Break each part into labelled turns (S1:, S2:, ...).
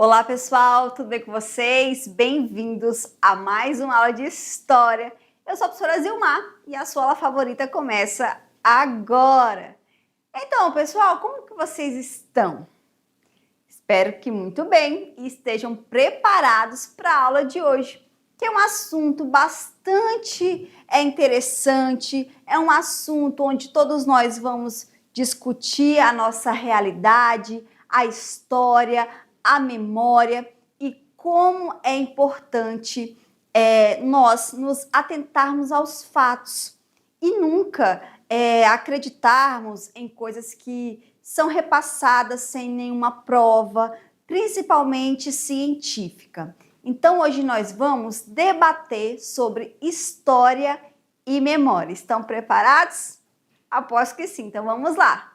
S1: Olá pessoal, tudo bem com vocês? Bem-vindos a mais uma aula de História. Eu sou a professora Zilmar e a sua aula favorita começa agora. Então pessoal, como que vocês estão? Espero que muito bem e estejam preparados para a aula de hoje, que é um assunto bastante interessante, é um assunto onde todos nós vamos discutir a nossa realidade, a história, a memória e como é importante nós nos atentarmos aos fatos e nunca acreditarmos em coisas que são repassadas sem nenhuma prova, principalmente científica. Então, hoje nós vamos debater sobre história e memória. Estão preparados? Aposto que sim, então vamos lá.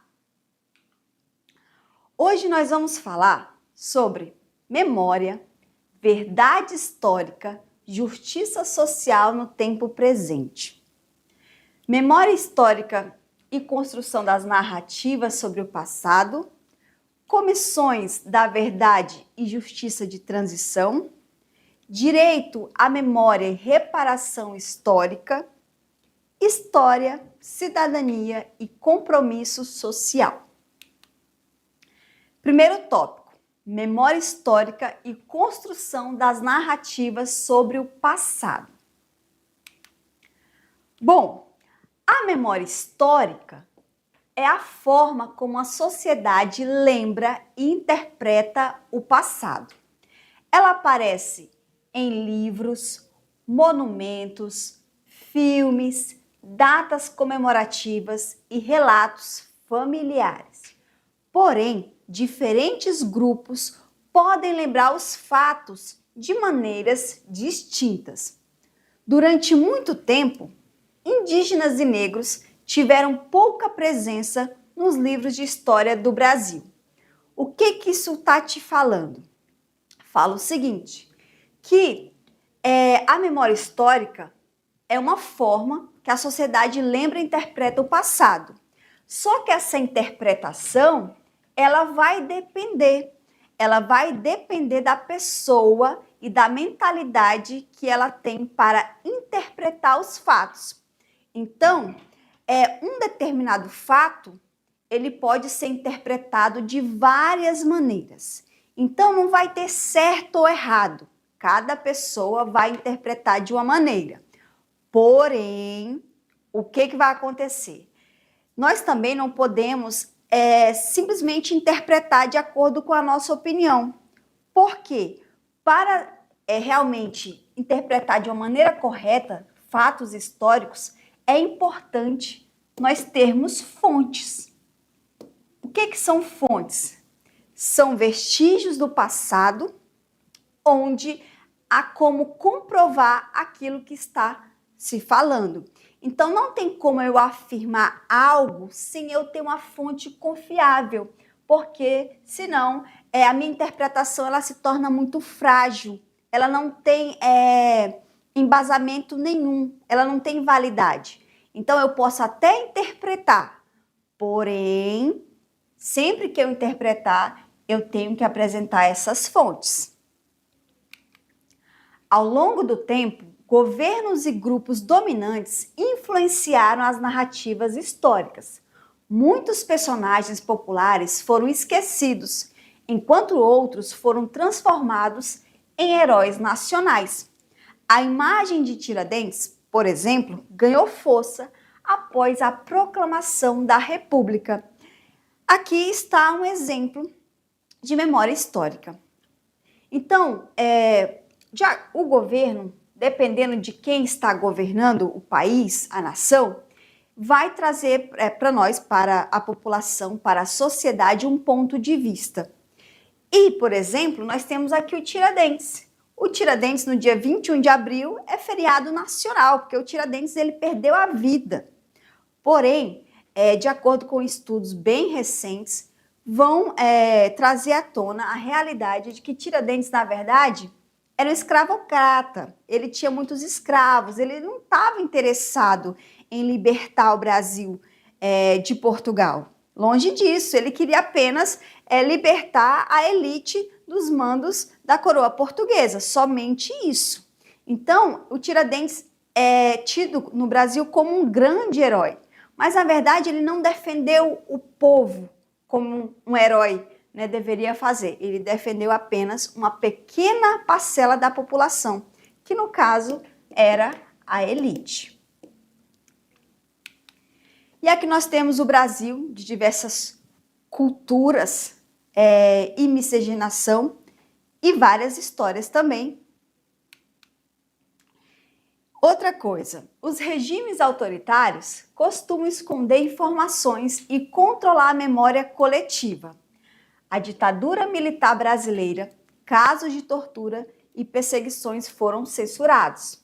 S1: Hoje nós vamos falar sobre memória, verdade histórica, justiça social no tempo presente. Memória histórica e construção das narrativas sobre o passado, comissões da verdade e justiça de transição, direito à memória e reparação histórica, história, cidadania e compromisso social. Primeiro tópico: memória histórica e construção das narrativas sobre o passado. Bom, a memória histórica é a forma como a sociedade lembra e interpreta o passado. Ela aparece em livros, monumentos, filmes, datas comemorativas e relatos familiares. Porém, diferentes grupos podem lembrar os fatos de maneiras distintas. Durante muito tempo, indígenas e negros tiveram pouca presença nos livros de história do Brasil. O que isso está te falando? Fala o seguinte, que a memória histórica é uma forma que a sociedade lembra e interpreta o passado. Só que essa interpretação ela vai depender da pessoa e da mentalidade que ela tem para interpretar os fatos. Então, um determinado fato, ele pode ser interpretado de várias maneiras. Então, não vai ter certo ou errado. Cada pessoa vai interpretar de uma maneira. Porém, o que vai acontecer? Nós também não podemos simplesmente interpretar de acordo com a nossa opinião. Por quê? Para realmente interpretar de uma maneira correta fatos históricos, é importante nós termos fontes. O que são fontes? São vestígios do passado, onde há como comprovar aquilo que está se falando. Então, não tem como eu afirmar algo sem eu ter uma fonte confiável, porque senão a minha interpretação ela se torna muito frágil, ela não tem embasamento nenhum, ela não tem validade. Então, eu posso até interpretar, porém, sempre que eu interpretar, eu tenho que apresentar essas fontes. Ao longo do tempo, governos e grupos dominantes influenciaram as narrativas históricas. Muitos personagens populares foram esquecidos, enquanto outros foram transformados em heróis nacionais. A imagem de Tiradentes, por exemplo, ganhou força após a proclamação da República. Aqui está um exemplo de memória histórica. Então, o governo, dependendo de quem está governando o país, a nação, vai trazer para nós, para a população, para a sociedade, um ponto de vista. E, por exemplo, nós temos aqui o Tiradentes. O Tiradentes, no dia 21 de abril, é feriado nacional, porque o Tiradentes ele perdeu a vida. Porém, de acordo com estudos bem recentes, vão trazer à tona a realidade de que Tiradentes, na verdade, era um escravocrata, ele tinha muitos escravos, ele não estava interessado em libertar o Brasil de Portugal. Longe disso, ele queria apenas libertar a elite dos mandos da coroa portuguesa, somente isso. Então, o Tiradentes é tido no Brasil como um grande herói, mas na verdade ele não defendeu o povo como um herói, né, deveria fazer. Ele defendeu apenas uma pequena parcela da população, que no caso era a elite. E aqui nós temos o Brasil de diversas culturas e miscigenação e várias histórias também. Outra coisa, os regimes autoritários costumam esconder informações e controlar a memória coletiva. A ditadura militar brasileira, casos de tortura e perseguições foram censurados.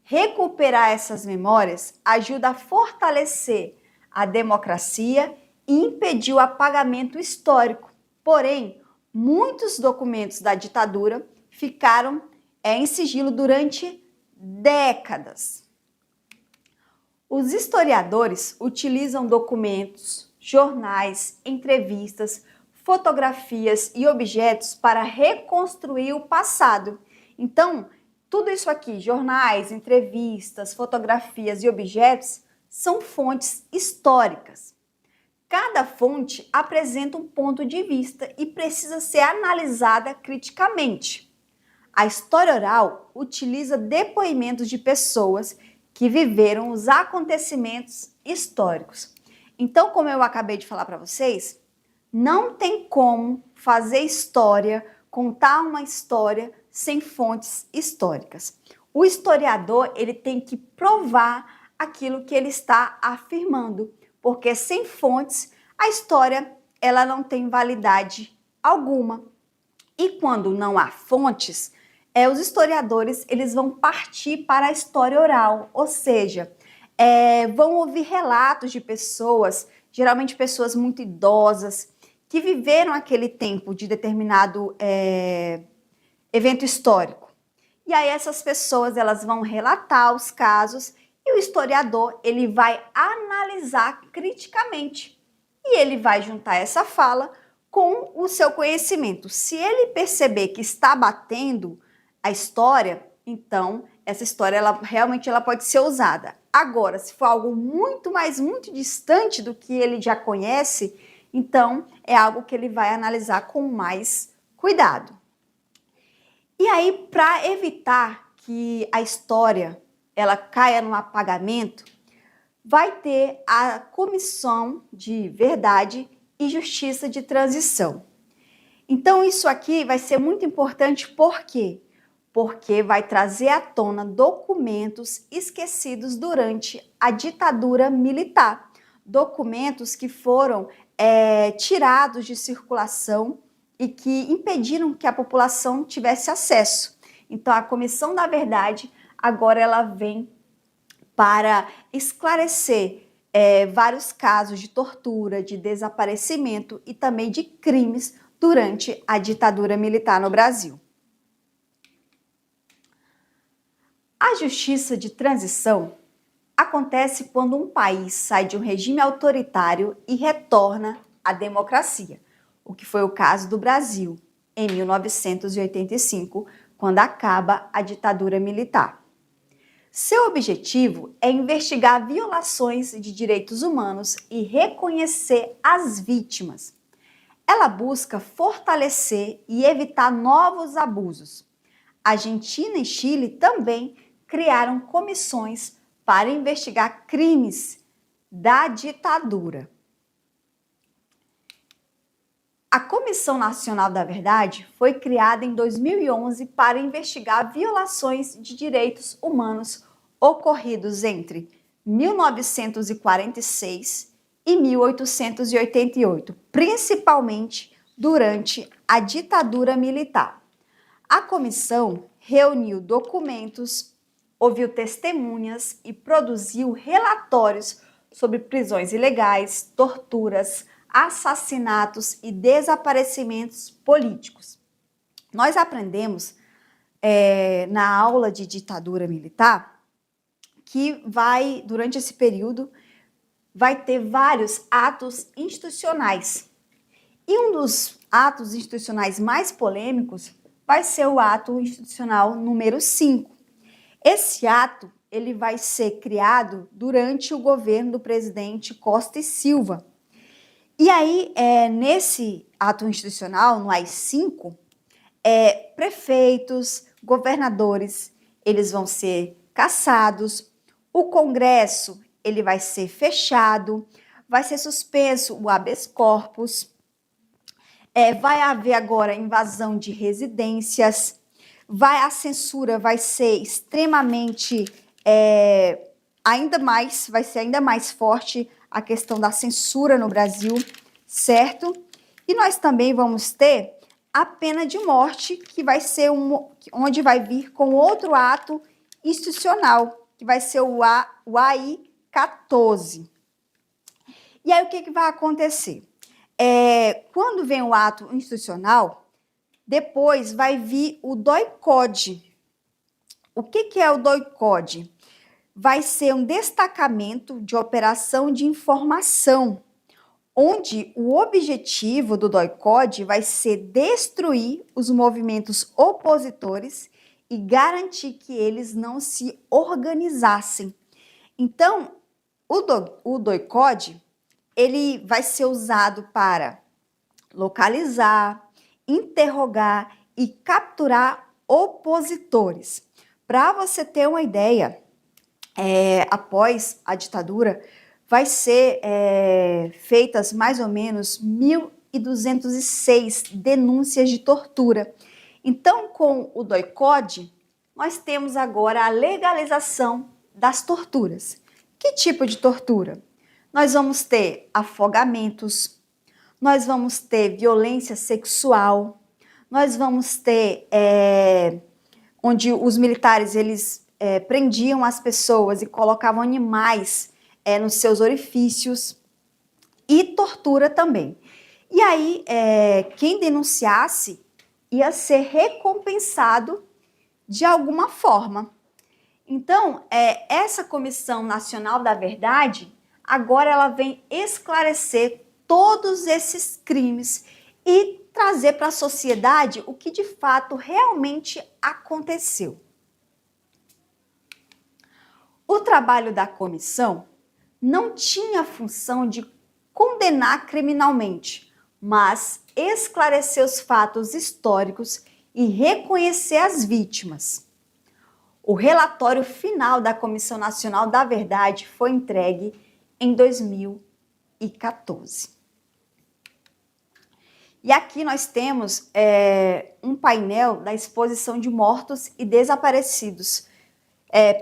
S1: Recuperar essas memórias ajuda a fortalecer a democracia e impedir o apagamento histórico. Porém, muitos documentos da ditadura ficaram em sigilo durante décadas. Os historiadores utilizam documentos, jornais, entrevistas, fotografias e objetos para reconstruir o passado. Então, tudo isso aqui, jornais, entrevistas, fotografias e objetos, são fontes históricas. Cada fonte apresenta um ponto de vista e precisa ser analisada criticamente. A história oral utiliza depoimentos de pessoas que viveram os acontecimentos históricos. Então, como eu acabei de falar para vocês, não tem como fazer história, contar uma história sem fontes históricas. O historiador, ele tem que provar aquilo que ele está afirmando, porque sem fontes a história ela não tem validade alguma. E quando não há fontes, os historiadores eles vão partir para a história oral, ou seja, vão ouvir relatos de pessoas, geralmente pessoas muito idosas, que viveram aquele tempo de determinado evento histórico. E aí essas pessoas elas vão relatar os casos e o historiador ele vai analisar criticamente e ele vai juntar essa fala com o seu conhecimento. Se ele perceber que está batendo a história, então essa história realmente pode ser usada. Agora, se for algo muito distante do que ele já conhece, então é algo que ele vai analisar com mais cuidado. E aí, para evitar que a história ela caia no apagamento, vai ter a Comissão de Verdade e Justiça de Transição. Então, isso aqui vai ser muito importante, por quê? Porque vai trazer à tona documentos esquecidos durante a ditadura militar. Documentos que foram tirados de circulação e que impediram que a população tivesse acesso. Então, a Comissão da Verdade, agora ela vem para esclarecer vários casos de tortura, de desaparecimento e também de crimes durante a ditadura militar no Brasil. A justiça de transição acontece quando um país sai de um regime autoritário e retorna à democracia, o que foi o caso do Brasil em 1985, quando acaba a ditadura militar. Seu objetivo é investigar violações de direitos humanos e reconhecer as vítimas. Ela busca fortalecer e evitar novos abusos. Argentina e Chile também criaram comissões para investigar crimes da ditadura. A Comissão Nacional da Verdade foi criada em 2011 para investigar violações de direitos humanos ocorridos entre 1946 e 1888, principalmente durante a ditadura militar. A comissão reuniu documentos, ouviu testemunhas e produziu relatórios sobre prisões ilegais, torturas, assassinatos e desaparecimentos políticos. Nós aprendemos na aula de ditadura militar que durante esse período, vai ter vários atos institucionais. E um dos atos institucionais mais polêmicos vai ser o ato institucional número 5. Esse ato ele vai ser criado durante o governo do presidente Costa e Silva. E aí, nesse ato institucional, no AI-5, prefeitos, governadores, eles vão ser cassados, o Congresso ele vai ser fechado, vai ser suspenso o habeas corpus, vai haver agora invasão de residências, a censura vai ser extremamente, vai ser ainda mais forte a questão da censura no Brasil, certo? E nós também vamos ter a pena de morte, que vai ser onde vai vir com outro ato institucional, que vai ser o AI-14. E aí o que vai acontecer? Quando vem o ato institucional, depois vai vir o DOI-CODE. O que é o DOI-CODE? Vai ser um destacamento de operação de informação, onde o objetivo do DOI-CODE vai ser destruir os movimentos opositores e garantir que eles não se organizassem. Então, o DOI-CODE ele vai ser usado para localizar, interrogar e capturar opositores. Para você ter uma ideia, após a ditadura, vai ser feitas mais ou menos 1.206 denúncias de tortura. Então, com o DOI-CODE, nós temos agora a legalização das torturas. Que tipo de tortura? Nós vamos ter afogamentos, nós vamos ter violência sexual, nós vamos ter onde os militares eles prendiam as pessoas e colocavam animais nos seus orifícios, e tortura também. E aí, quem denunciasse ia ser recompensado de alguma forma. Então, essa Comissão Nacional da Verdade, agora ela vem esclarecer todos esses crimes e trazer para a sociedade o que de fato realmente aconteceu. O trabalho da comissão não tinha a função de condenar criminalmente, mas esclarecer os fatos históricos e reconhecer as vítimas. O relatório final da Comissão Nacional da Verdade foi entregue em 2014. E aqui nós temos um painel da exposição de mortos e desaparecidos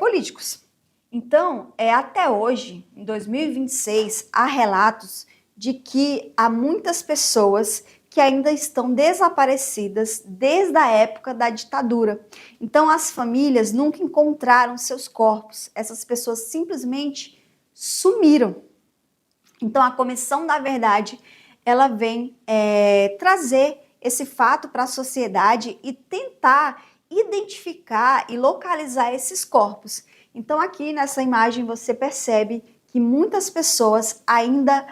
S1: políticos. Então, até hoje, em 2026, há relatos de que há muitas pessoas que ainda estão desaparecidas desde a época da ditadura. Então, as famílias nunca encontraram seus corpos. Essas pessoas simplesmente sumiram. Então, a Comissão da Verdade, ela vem trazer esse fato para a sociedade e tentar identificar e localizar esses corpos. Então, aqui nessa imagem você percebe que muitas pessoas ainda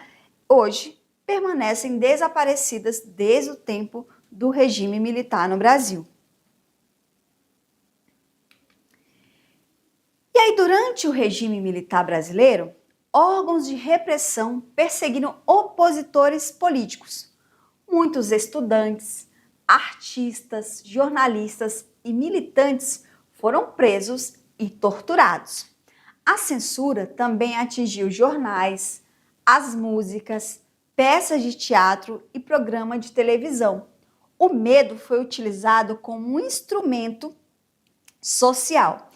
S1: hoje permanecem desaparecidas desde o tempo do regime militar no Brasil. E aí, durante o regime militar brasileiro, órgãos de repressão perseguiram opositores políticos. Muitos estudantes, artistas, jornalistas e militantes foram presos e torturados. A censura também atingiu jornais, as músicas, peças de teatro e programa de televisão. O medo foi utilizado como um instrumento social.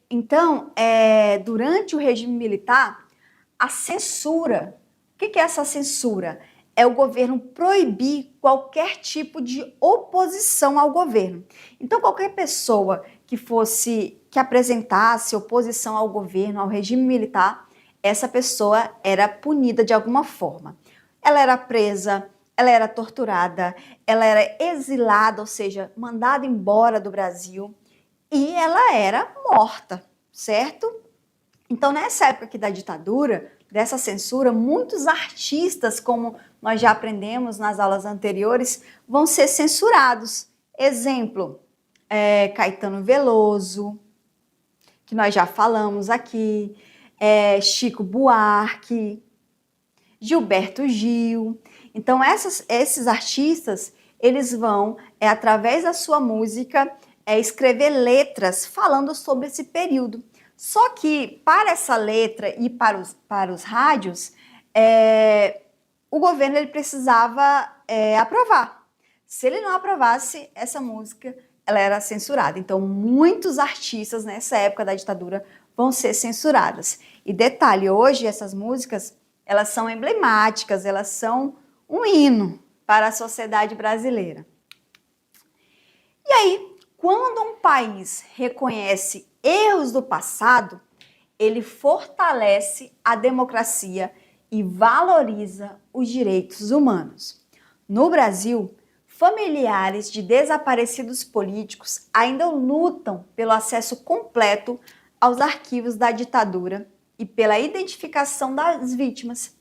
S1: Então, durante o regime militar, a censura, o que é essa censura? É o governo proibir qualquer tipo de oposição ao governo. Então, qualquer pessoa que apresentasse oposição ao governo, ao regime militar, essa pessoa era punida de alguma forma. Ela era presa, ela era torturada, ela era exilada, ou seja, mandada embora do Brasil, e ela era morta, certo? Então, nessa época aqui da ditadura, dessa censura, muitos artistas, como nós já aprendemos nas aulas anteriores, vão ser censurados. Exemplo, Caetano Veloso, que nós já falamos aqui, Chico Buarque, Gilberto Gil. Então, esses artistas, eles vão, através da sua música, escrever letras falando sobre esse período. Só que, para essa letra e para os rádios, o governo ele precisava aprovar. Se ele não aprovasse essa música, ela era censurada. Então, muitos artistas nessa época da ditadura vão ser censuradas. E detalhe, hoje essas músicas, elas são emblemáticas, elas são um hino para a sociedade brasileira. E aí, quando um país reconhece erros do passado, ele fortalece a democracia e valoriza os direitos humanos. No Brasil, familiares de desaparecidos políticos ainda lutam pelo acesso completo aos arquivos da ditadura e pela identificação das vítimas.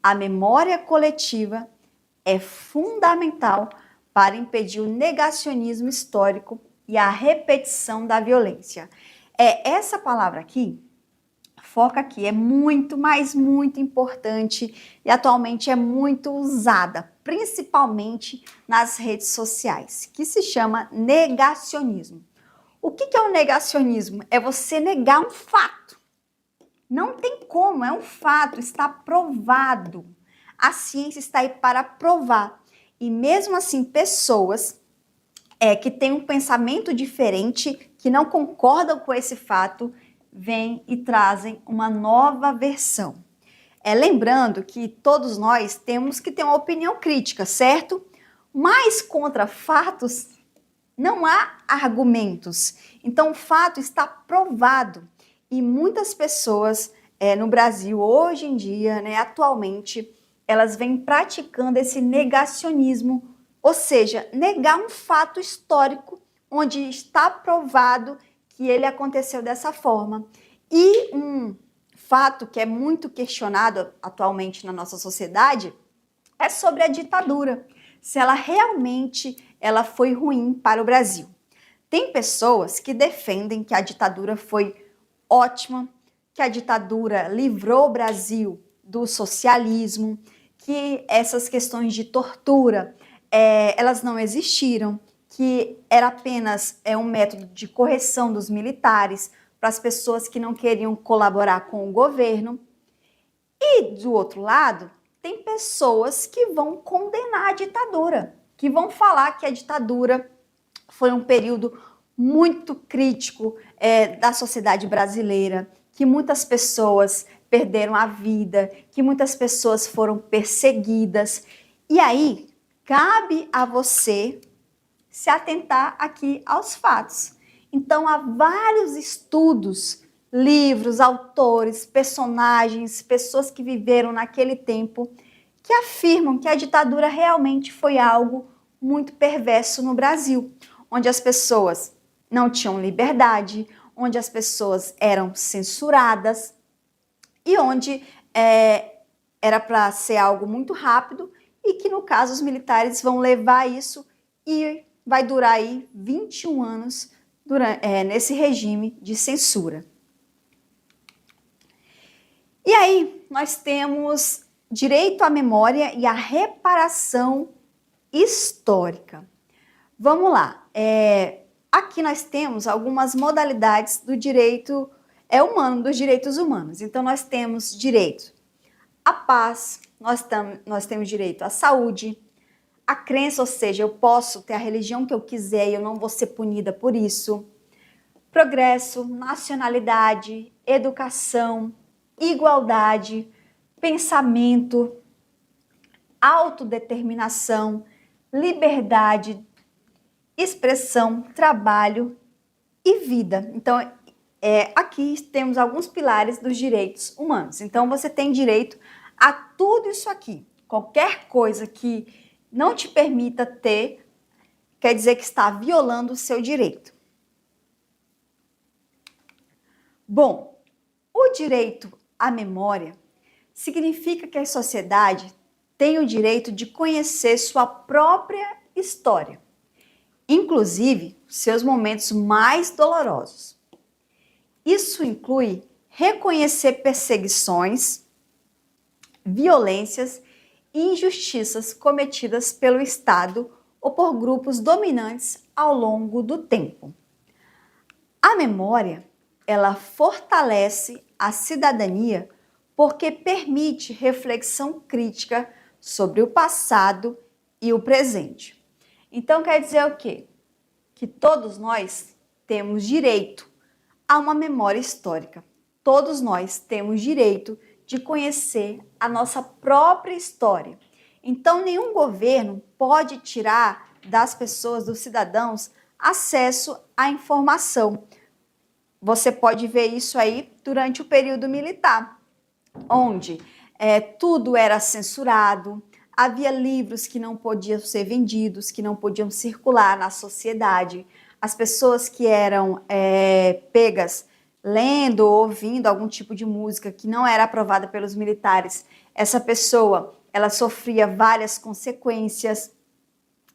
S1: A memória coletiva é fundamental para impedir o negacionismo histórico e a repetição da violência. Essa palavra aqui, foca aqui, é muito, mas muito importante e atualmente é muito usada, principalmente nas redes sociais, que se chama negacionismo. O que é o negacionismo? É você negar um fato. Não tem como, é um fato, está provado. A ciência está aí para provar. E mesmo assim, pessoas que têm um pensamento diferente, que não concordam com esse fato, vêm e trazem uma nova versão. Lembrando que todos nós temos que ter uma opinião crítica, certo? Mas contra fatos não há argumentos. Então o fato está provado. E muitas pessoas no Brasil, hoje em dia, atualmente, elas vêm praticando esse negacionismo, ou seja, negar um fato histórico onde está provado que ele aconteceu dessa forma. E um fato que é muito questionado atualmente na nossa sociedade é sobre a ditadura, se ela realmente foi ruim para o Brasil. Tem pessoas que defendem que a ditadura foi ótima, que a ditadura livrou o Brasil do socialismo, que essas questões de tortura, elas não existiram, que era apenas um método de correção dos militares para as pessoas que não queriam colaborar com o governo. E, do outro lado, tem pessoas que vão condenar a ditadura, que vão falar que a ditadura foi um período muito crítico da sociedade brasileira, que muitas pessoas perderam a vida, que muitas pessoas foram perseguidas. E aí, cabe a você se atentar aqui aos fatos. Então, há vários estudos, livros, autores, personagens, pessoas que viveram naquele tempo, que afirmam que a ditadura realmente foi algo muito perverso no Brasil, onde as pessoas não tinham liberdade, onde as pessoas eram censuradas e onde era para ser algo muito rápido e que, no caso, os militares vão levar isso e vai durar aí 21 anos nesse regime de censura. E aí, nós temos direito à memória e à reparação histórica. Vamos lá. Aqui nós temos algumas modalidades do direito humano, dos direitos humanos. Então, nós temos direito à paz, nós temos direito à saúde, à crença, ou seja, eu posso ter a religião que eu quiser e eu não vou ser punida por isso. Progresso, nacionalidade, educação, igualdade, pensamento, autodeterminação, liberdade, expressão, trabalho e vida. Então, aqui temos alguns pilares dos direitos humanos. Então, você tem direito a tudo isso aqui. Qualquer coisa que não te permita ter, quer dizer que está violando o seu direito. Bom, o direito à memória significa que a sociedade tem o direito de conhecer sua própria história, inclusive seus momentos mais dolorosos. Isso inclui reconhecer perseguições, violências e injustiças cometidas pelo Estado ou por grupos dominantes ao longo do tempo. A memória, ela fortalece a cidadania porque permite reflexão crítica sobre o passado e o presente. Então quer dizer o quê? Que todos nós temos direito a uma memória histórica. Todos nós temos direito de conhecer a nossa própria história. Então nenhum governo pode tirar das pessoas, dos cidadãos, acesso à informação. Você pode ver isso aí durante o período militar, onde tudo era censurado, havia livros que não podiam ser vendidos, que não podiam circular na sociedade. As pessoas que eram pegas lendo ou ouvindo algum tipo de música que não era aprovada pelos militares, essa pessoa, ela sofria várias consequências.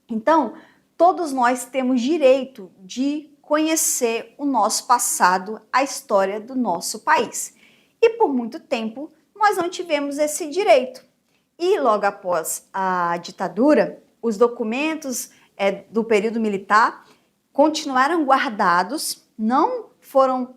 S1: Então, todos nós temos direito de conhecer o nosso passado, a história do nosso país. E por muito tempo, nós não tivemos esse direito. E logo após a ditadura, os documentos do período militar continuaram guardados, não foram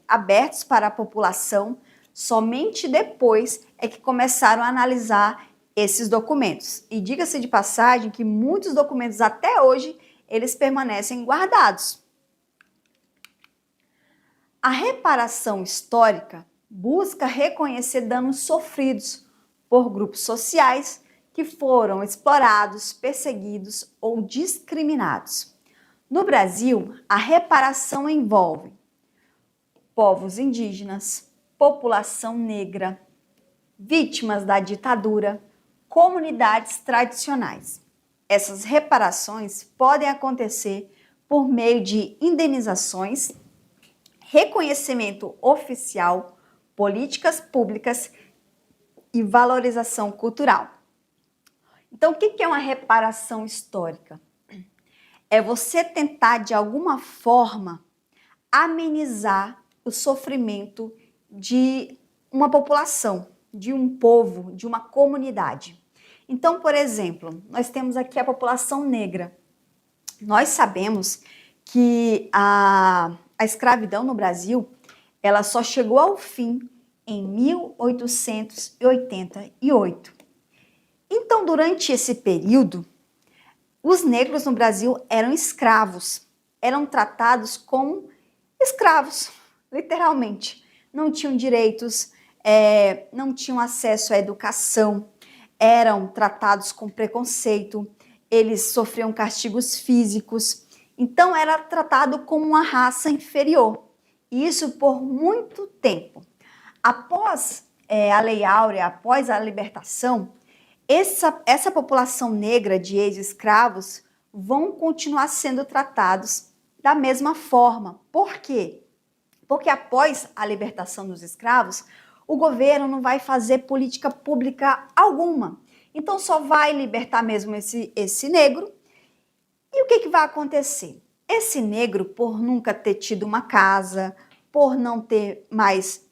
S1: abertos para a população, somente depois é que começaram a analisar esses documentos. E diga-se de passagem que muitos documentos até hoje, eles permanecem guardados. A reparação histórica busca reconhecer danos sofridos por grupos sociais que foram explorados, perseguidos ou discriminados. No Brasil, a reparação envolve povos indígenas, população negra, vítimas da ditadura, comunidades tradicionais. Essas reparações podem acontecer por meio de indenizações, reconhecimento oficial, políticas públicas e valorização cultural. Então, o que é uma reparação histórica? É você tentar, de alguma forma, amenizar o sofrimento de uma população, de um povo, de uma comunidade. Então, por exemplo, nós temos aqui a população negra. Nós sabemos que a escravidão no Brasil, ela só chegou ao fim em 1888. Então, durante esse período, os negros no Brasil eram escravos, eram tratados como escravos, literalmente. Não tinham direitos, não tinham acesso à educação, eram tratados com preconceito, eles sofriam castigos físicos, então era tratado como uma raça inferior. E isso por muito tempo. Após a Lei Áurea, após a libertação, essa população negra de ex-escravos vão continuar sendo tratados da mesma forma. Por quê? Porque após a libertação dos escravos, o governo não vai fazer política pública alguma. Então só vai libertar mesmo esse negro. E o que vai acontecer? Esse negro, por nunca ter tido uma casa, por não ter mais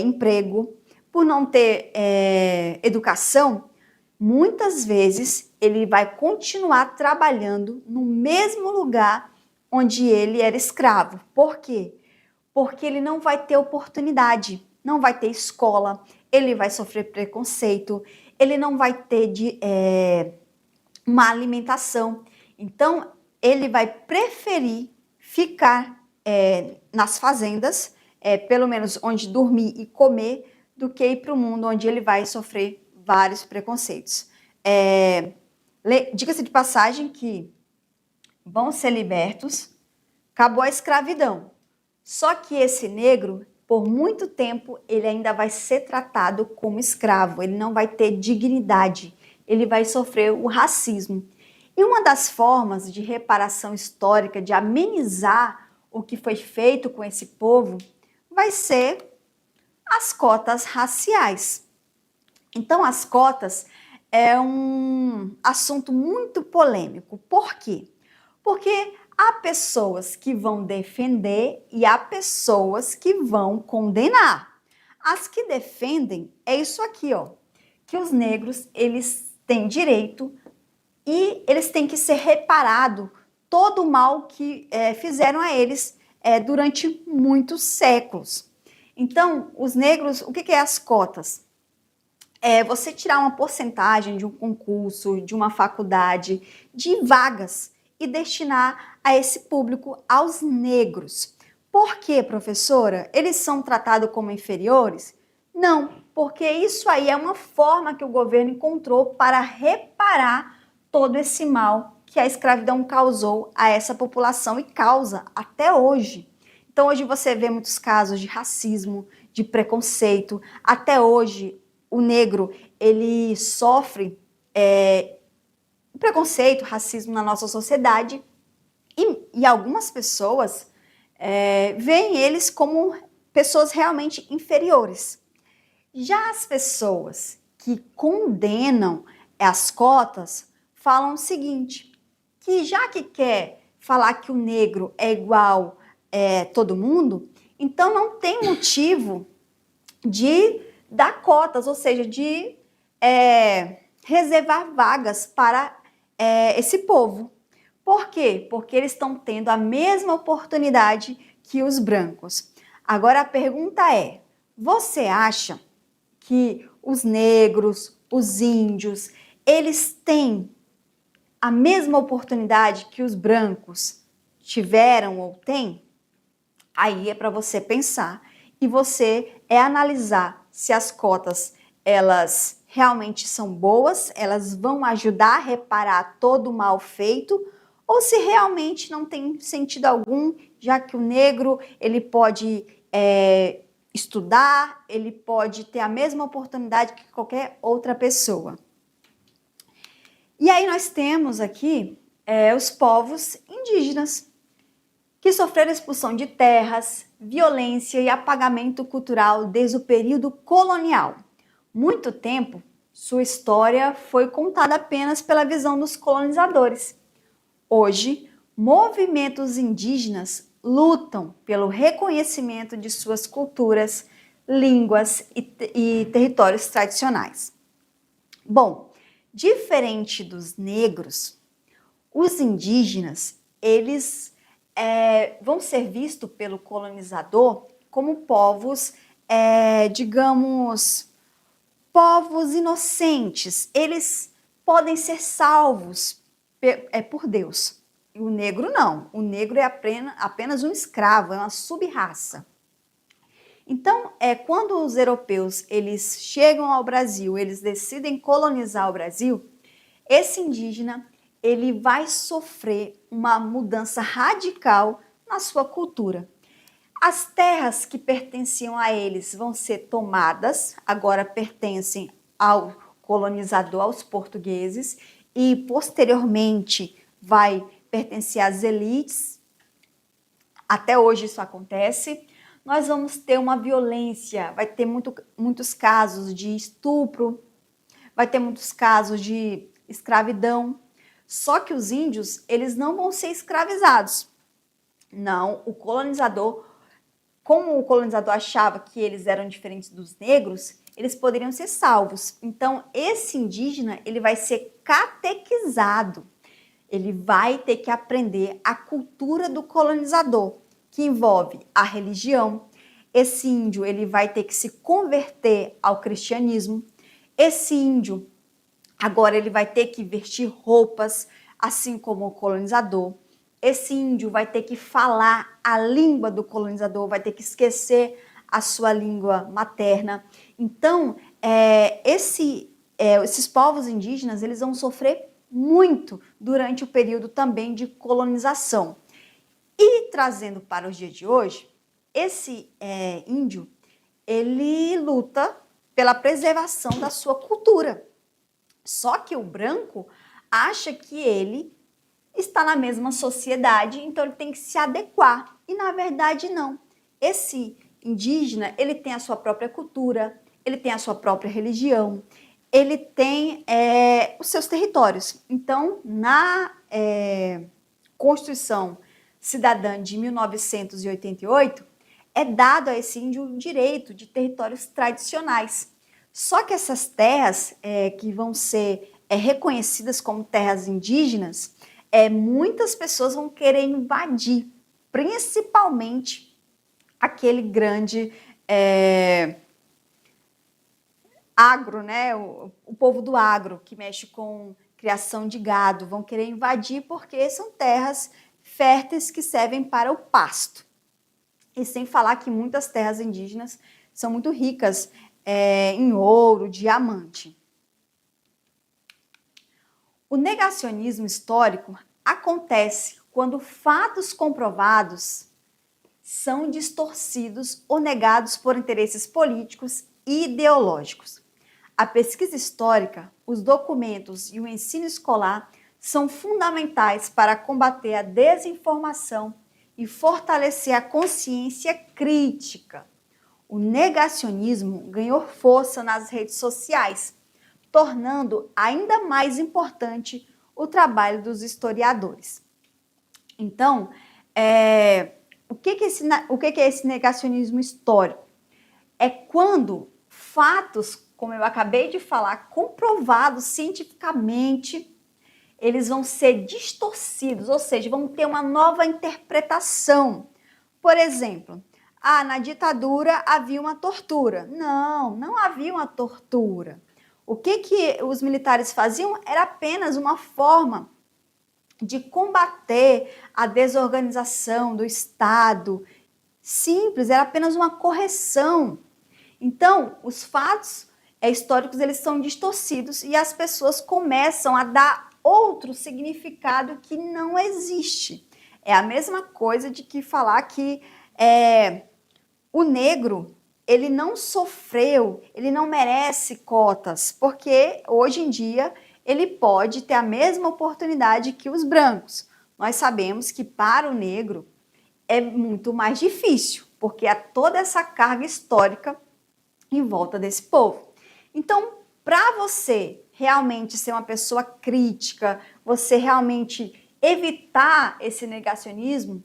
S1: emprego, por não ter educação, muitas vezes ele vai continuar trabalhando no mesmo lugar onde ele era escravo. Por quê? Porque ele não vai ter oportunidade, não vai ter escola, ele vai sofrer preconceito, ele não vai ter uma alimentação. Então, ele vai preferir ficar nas fazendas, pelo menos onde dormir e comer, do que ir para o mundo onde ele vai sofrer vários preconceitos. Diga-se de passagem que vão ser libertos, acabou a escravidão. Só que esse negro, por muito tempo, ele ainda vai ser tratado como escravo, ele não vai ter dignidade, ele vai sofrer o racismo. E uma das formas de reparação histórica, de amenizar o que foi feito com esse povo, vai ser as cotas raciais. Então, as cotas, é um assunto muito polêmico. Por quê? Porque há pessoas que vão defender e há pessoas que vão condenar. As que defendem é isso aqui, ó, que os negros, eles têm direito e eles têm que ser reparado todo o mal que fizeram a eles durante muitos séculos. Então, os negros, o que é as cotas? É você tirar uma porcentagem de um concurso, de uma faculdade, de vagas e destinar a esse público aos negros. Por quê, professora? Eles são tratados como inferiores? Não, porque isso aí é uma forma que o governo encontrou para reparar todo esse mal que a escravidão causou a essa população e causa até hoje. Então, hoje você vê muitos casos de racismo, de preconceito. Até hoje, o negro, ele sofre preconceito, racismo na nossa sociedade. E algumas pessoas veem eles como pessoas realmente inferiores. Já as pessoas que condenam as cotas falam o seguinte, que já que quer falar que o negro é igual todo mundo, então não tem motivo de dar cotas, ou seja, de reservar vagas para esse povo. Por quê? Porque eles estão tendo a mesma oportunidade que os brancos. Agora a pergunta é, você acha que os negros, os índios, eles têm a mesma oportunidade que os brancos tiveram ou têm? Aí é para você pensar e você analisar se as cotas elas realmente são boas, elas vão ajudar a reparar todo o mal feito, ou se realmente não tem sentido algum, já que o negro ele pode estudar, ele pode ter a mesma oportunidade que qualquer outra pessoa. E aí nós temos aqui os povos indígenas, que sofreram expulsão de terras, violência e apagamento cultural desde o período colonial. Muito tempo, sua história foi contada apenas pela visão dos colonizadores. Hoje, movimentos indígenas lutam pelo reconhecimento de suas culturas, línguas e territórios tradicionais. Bom, diferente dos negros, os indígenas, eles vão ser vistos pelo colonizador como povos, digamos, povos inocentes. Eles podem ser salvos por Deus. E o negro não. O negro é apenas um escravo, é uma sub-raça. Então, quando os europeus eles chegam ao Brasil, eles decidem colonizar o Brasil, esse indígena ele vai sofrer uma mudança radical na sua cultura. As terras que pertenciam a eles vão ser tomadas, agora pertencem ao colonizador, aos portugueses, e posteriormente vai pertencer às elites. Até hoje isso acontece. Nós vamos ter uma violência, vai ter muitos casos de estupro, vai ter muitos casos de escravidão. Só que os índios, eles não vão ser escravizados. Não, o colonizador, como o colonizador achava que eles eram diferentes dos negros, eles poderiam ser salvos. Então, esse indígena, ele vai ser catequizado. Ele vai ter que aprender a cultura do colonizador, que envolve a religião. Esse índio, ele vai ter que se converter ao cristianismo. Esse índio, agora ele vai ter que vestir roupas, assim como o colonizador. Esse índio vai ter que falar a língua do colonizador, vai ter que esquecer a sua língua materna. Então, esses povos indígenas, eles vão sofrer muito durante o período também de colonização. E trazendo para os dias de hoje, esse índio, ele luta pela preservação da sua cultura. Só que o branco acha que ele está na mesma sociedade, então ele tem que se adequar. E na verdade não. Esse indígena, ele tem a sua própria cultura, ele tem a sua própria religião, ele tem os seus territórios. Então, na Constituição Cidadã de 1988, é dado a esse índio o direito de territórios tradicionais. Só que essas terras que vão ser reconhecidas como terras indígenas, muitas pessoas vão querer invadir, principalmente aquele grande agro, né? O povo do agro, que mexe com criação de gado, vão querer invadir porque são terras férteis que servem para o pasto. E sem falar que muitas terras indígenas são muito ricas em ouro, diamante. O negacionismo histórico acontece quando fatos comprovados são distorcidos ou negados por interesses políticos e ideológicos. A pesquisa histórica, os documentos e o ensino escolar são fundamentais para combater a desinformação e fortalecer a consciência crítica. O negacionismo ganhou força nas redes sociais, tornando ainda mais importante o trabalho dos historiadores. Então, o que é esse negacionismo histórico? É quando fatos, como eu acabei de falar, comprovados cientificamente, eles vão ser distorcidos, ou seja, vão ter uma nova interpretação. Por exemplo, na ditadura havia uma tortura. Não havia uma tortura. O que os militares faziam era apenas uma forma de combater a desorganização do Estado. Simples, era apenas uma correção. Então, os fatos históricos eles são distorcidos e as pessoas começam a dar outro significado que não existe. É a mesma coisa de que falar que o negro ele não sofreu, ele não merece cotas, porque hoje em dia ele pode ter a mesma oportunidade que os brancos. Nós sabemos que para o negro é muito mais difícil, porque há toda essa carga histórica em volta desse povo. Então, para você realmente ser uma pessoa crítica, você realmente evitar esse negacionismo,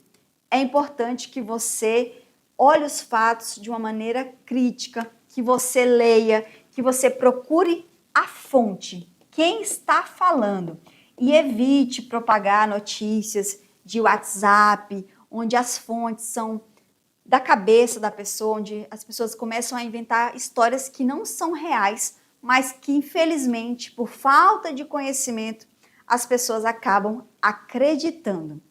S1: é importante que você olhe os fatos de uma maneira crítica, que você leia, que você procure a fonte, quem está falando, e evite propagar notícias de WhatsApp, onde as fontes são da cabeça da pessoa, onde as pessoas começam a inventar histórias que não são reais, mas que, infelizmente, por falta de conhecimento, as pessoas acabam acreditando.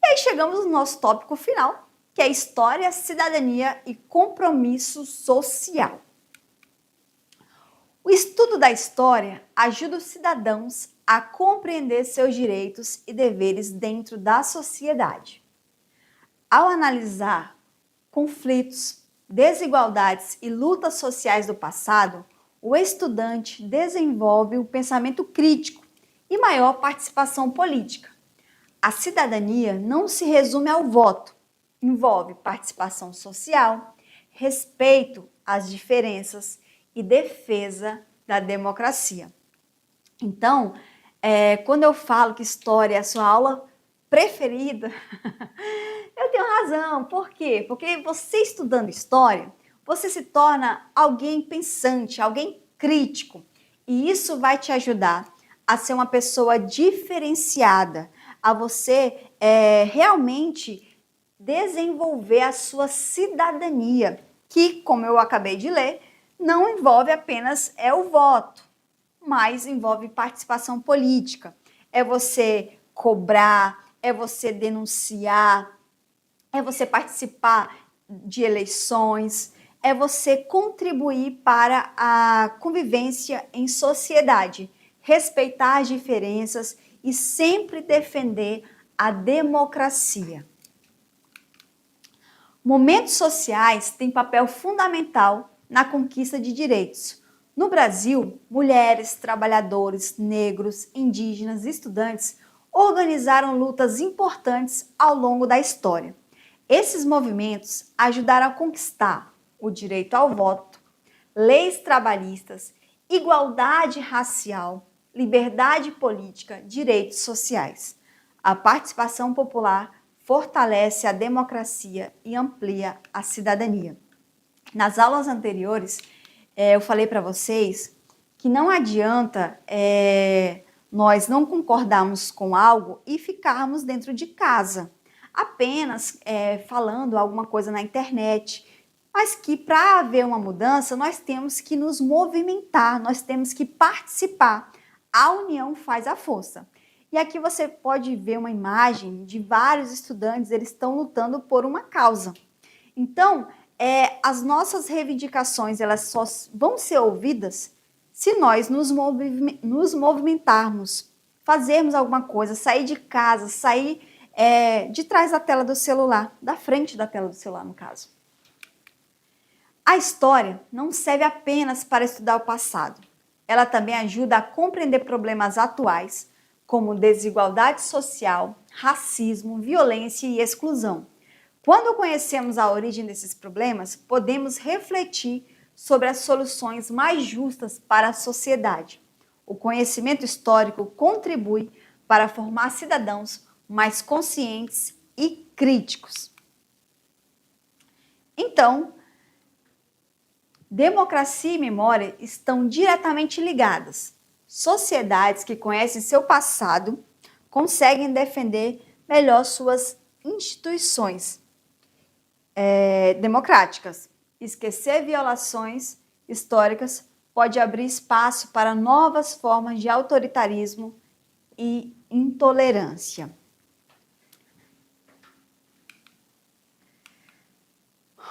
S1: E aí chegamos no nosso tópico final, que é história, cidadania e compromisso social. O estudo da história ajuda os cidadãos a compreender seus direitos e deveres dentro da sociedade. Ao analisar conflitos, desigualdades e lutas sociais do passado, o estudante desenvolve o pensamento crítico e maior participação política. A cidadania não se resume ao voto, envolve participação social, respeito às diferenças e defesa da democracia. Então, quando eu falo que história é a sua aula preferida, eu tenho razão. Por quê? Porque você estudando história, você se torna alguém pensante, alguém crítico. E isso vai te ajudar a ser uma pessoa diferenciada, a você realmente desenvolver a sua cidadania, que, como eu acabei de ler, não envolve apenas o voto, mas envolve participação política. É você cobrar, é você denunciar, é você participar de eleições, é você contribuir para a convivência em sociedade, respeitar as diferenças e sempre defender a democracia. Movimentos sociais têm papel fundamental na conquista de direitos. No Brasil, mulheres, trabalhadores, negros, indígenas e estudantes organizaram lutas importantes ao longo da história. Esses movimentos ajudaram a conquistar o direito ao voto, leis trabalhistas igualdade racial, liberdade política, direitos sociais. A participação popular fortalece a democracia e amplia a cidadania. Nas aulas anteriores, eu falei para vocês que não adianta nós não concordarmos com algo e ficarmos dentro de casa, apenas falando alguma coisa na internet, mas que para haver uma mudança nós temos que nos movimentar, nós temos que participar. A união faz a força. E aqui você pode ver uma imagem de vários estudantes, eles estão lutando por uma causa. Então, as nossas reivindicações, elas só vão ser ouvidas se nós nos movimentarmos, fazermos alguma coisa, sair de casa, sair de trás da tela do celular, da frente da tela do celular, no caso. A história não serve apenas para estudar o passado. Ela também ajuda a compreender problemas atuais, como desigualdade social, racismo, violência e exclusão. Quando conhecemos a origem desses problemas, podemos refletir sobre as soluções mais justas para a sociedade. O conhecimento histórico contribui para formar cidadãos mais conscientes e críticos. Então, democracia e memória estão diretamente ligadas. Sociedades que conhecem seu passado conseguem defender melhor suas instituições democráticas. Esquecer violações históricas pode abrir espaço para novas formas de autoritarismo e intolerância.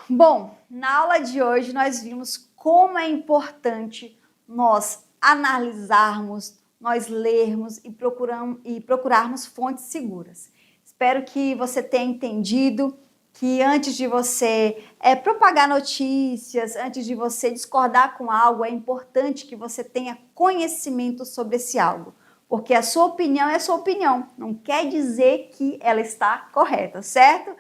S1: Bom, na aula de hoje nós vimos como é importante nós analisarmos, nós lermos e procurarmos fontes seguras. Espero que você tenha entendido que antes de você propagar notícias, antes de você discordar com algo, é importante que você tenha conhecimento sobre esse algo. Porque a sua opinião é a sua opinião, não quer dizer que ela está correta, certo?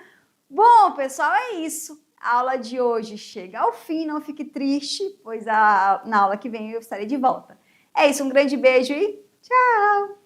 S1: Bom, pessoal, é isso. A aula de hoje chega ao fim, não fique triste, pois na aula que vem eu estarei de volta. É isso, um grande beijo e tchau!